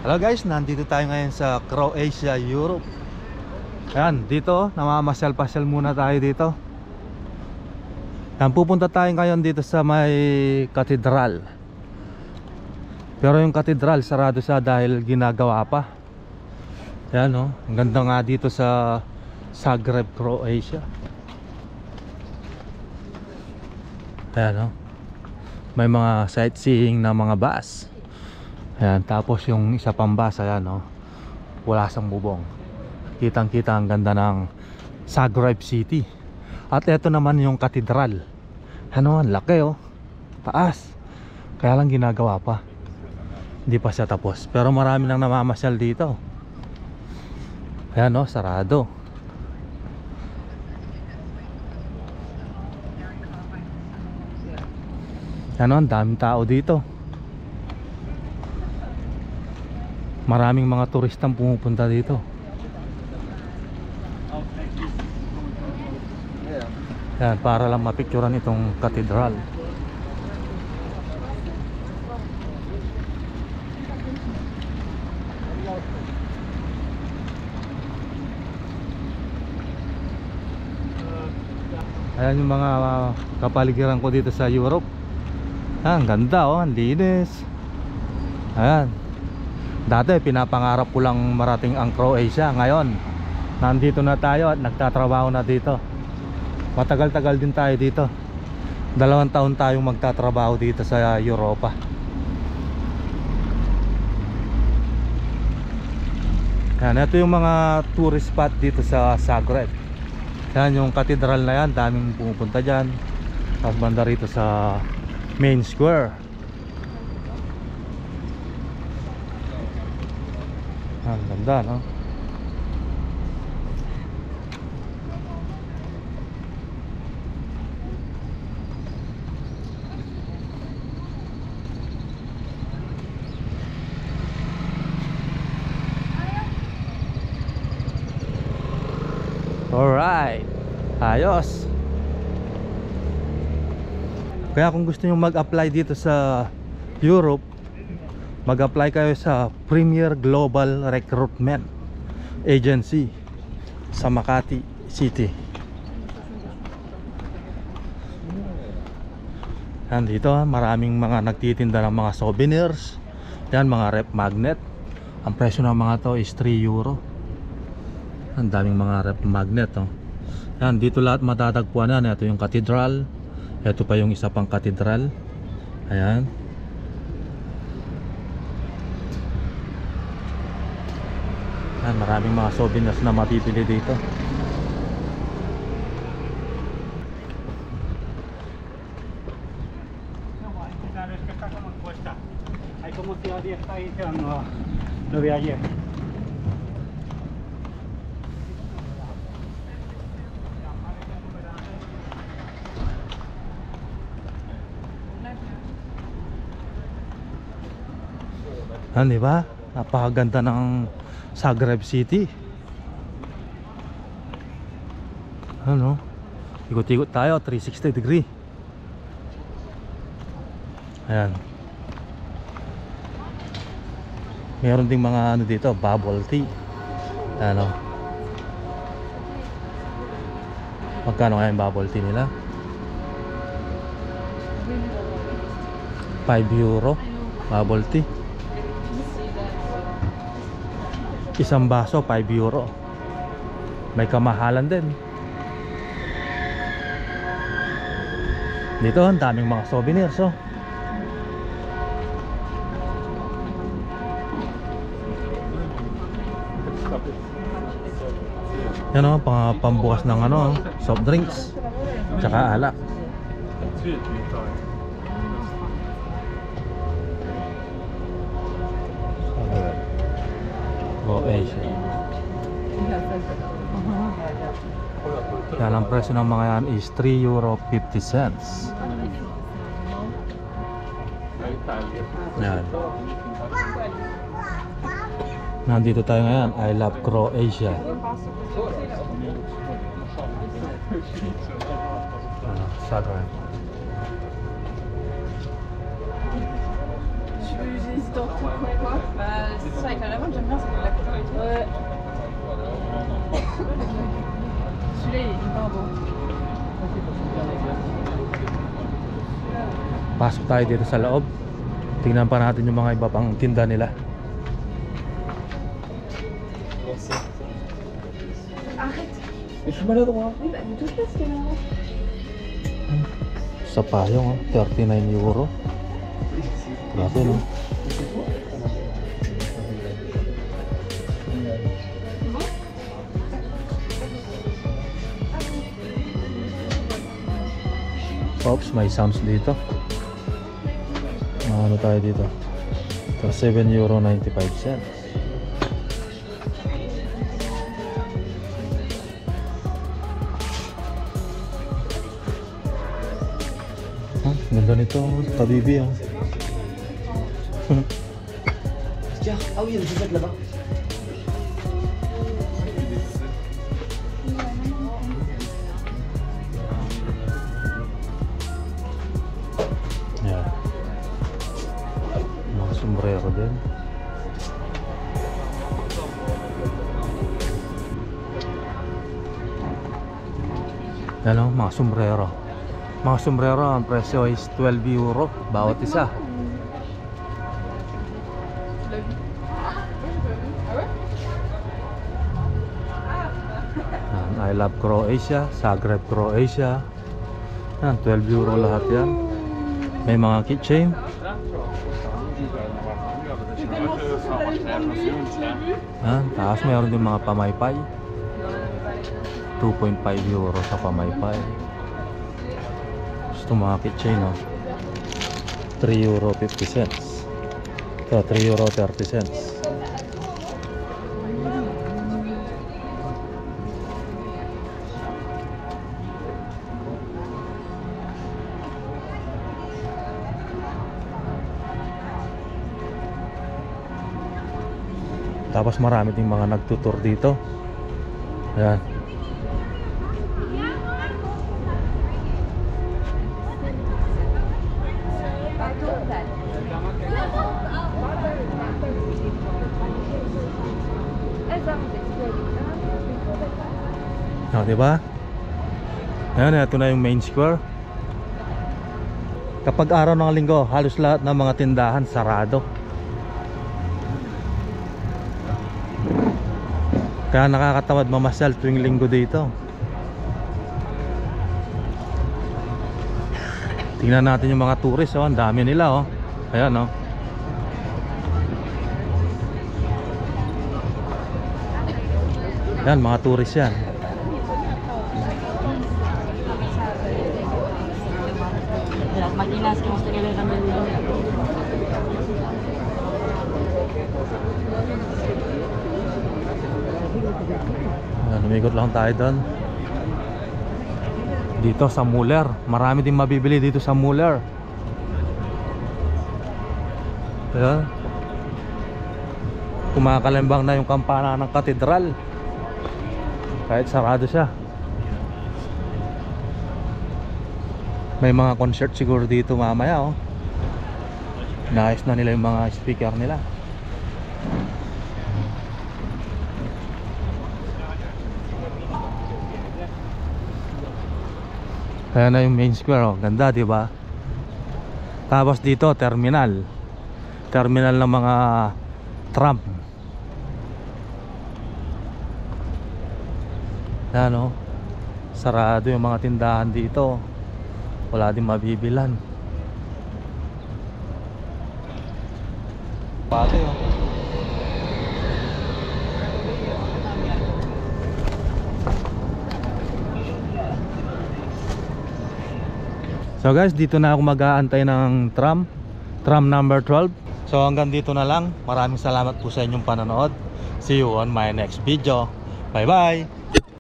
Hello guys, nandito tayo ngayon sa Croatia, Europe. Ayan, dito, namamasyal-pasyal muna tayo dito. Ayan, pupunta tayo ngayon dito sa may katedral. Pero yung katedral, sarado siya dahil ginagawa pa. Ayan o, ang ganda nga dito sa Zagreb, Croatia. Ayan o, may mga sightseeing na mga bus. Ayan, tapos yung isa pang bus, ayan o, wala sang bubong. Kitang kita ang ganda ng Zagreb City. At ito naman yung katedral. Ano, ang laki o, taas. Kaya lang ginagawa pa, hindi pa siya tapos. Pero marami nang namamasyal dito. Ayan o, sarado. Ano, ang daming tao dito. Maraming mga turistang pumupunta dito. Yan, para lang mapicturean itong katedral. Ayan yung mga kapaligiran ko dito sa Europe. Ang ganda oh, ang linis. Ayan. Dati pinapangarap ko lang marating ang Croatia. Ngayon nandito na tayo at nagtatrabaho na dito. Matagal-tagal din tayo dito. 2 taon tayong magtatrabaho dito sa Europa. Yan, ito yung mga tourist spot dito sa Zagreb. Yan yung katedral na yan, daming pumupunta dyan. Tapos banda rito sa main square. Ang ganda, no? Alright, ayos. Kaya kung gusto nyo mag-apply dito sa Europe, mag-apply kayo sa Premier Global Recruitment Agency sa Makati City. Yan dito, maraming mga nagtitinda ng mga souvenirs. Yan, mga rep magnet. Ang presyo ng mga to is 3 euro. Ang daming mga rep magnet oh. Yan, dito lahat matatagpuan yan. Ito yung katedral. Ito pa yung isa pang katedral. Ayan. Yan, maraming mga souvenirs na mapipili dito. Yan, diba? Napakaganda ng Zagreb City. Ano? Ikot-ikot tayo, 360 degree. Ayan. Meron ding mga ano dito, bubble tea. Ano? Magkano kaya yung bubble tea nila? 5 euro bubble tea. Isang baso 5 euro. May kamahalan din. Dito ang daming mga souvenirs oh. Yan oh, pambukas ng ano, soft drinks tsaka alak. Croatia. Yan, ang presyo ng mga yan is 3 euro 50 cents. Yan. Nandito tayo ngayon. I love Croatia. Zagreb. tortue. Bah, c'est ça avec la lavande, j'aime bien, ça fait de la crème. Ouais. Celui-là, il est hyper beau. Pasok tayo dito sa loob. Tingnan pa natin yung mga iba pang tinda nila. Arrête. Je suis maladroit. Oui, bah, ne touche pas ce qu'il y a là. Sa payong, 39 euro. Grabe, no? Oops, may sounds dito. Ano tayo dito? Ito, 7 euro 95 cents. Ganda nito, Tabibi ah. Tiens, ah oui, il y a des sacs là-bas. Yan. Mga sombrero din. Yan o, mga sombrero. Mga sombrero, ang presyo is 12 euro bawat isa. Yan, I love Croatia, Zagreb, Croatia. Yan, 12 euro lahat yan. May mga keychain. Yan, taas mayroon din mga pamaypay. 2.5 euro sa pamaypay. Gusto mga keychain, no? 3 euro 50 cents. Ito, 3 euro 30 cents. Tapos marami ding mga nagtutur dito. Ayan. Oh, diba? Ayan, ito na yung main square. Kapag araw ng linggo, halos lahat ng mga tindahan sarado. Kaya nakakatamad mamasyal tuwing linggo dito. Tingnan natin yung mga tourist, oh. Ang dami nila, oh. Ayan, oh. Ayan, mga tourist yan. Las máquinas que hemos tenido también. Umikot lang tayo doon. Dito sa Muller, marami ding mabibili dito sa Muller. Ayan. Kumakalembang na yung kampana ng katedral. Kahit sarado siya. May mga concert siguro dito mamaya, oh. Naayos na nila yung mga speaker nila. Ayan na yung main square, oh. Ganda, di ba? Tapos dito, terminal. Terminal ng mga tram. Ayan, oh. Sarado yung mga tindahan dito. Wala din mabibilan. Pati, oh. So guys, dito na ako mag-aantay ng tram number 12. So hanggang dito na lang. Maraming salamat po sa inyong panonood. See you on my next video. Bye bye.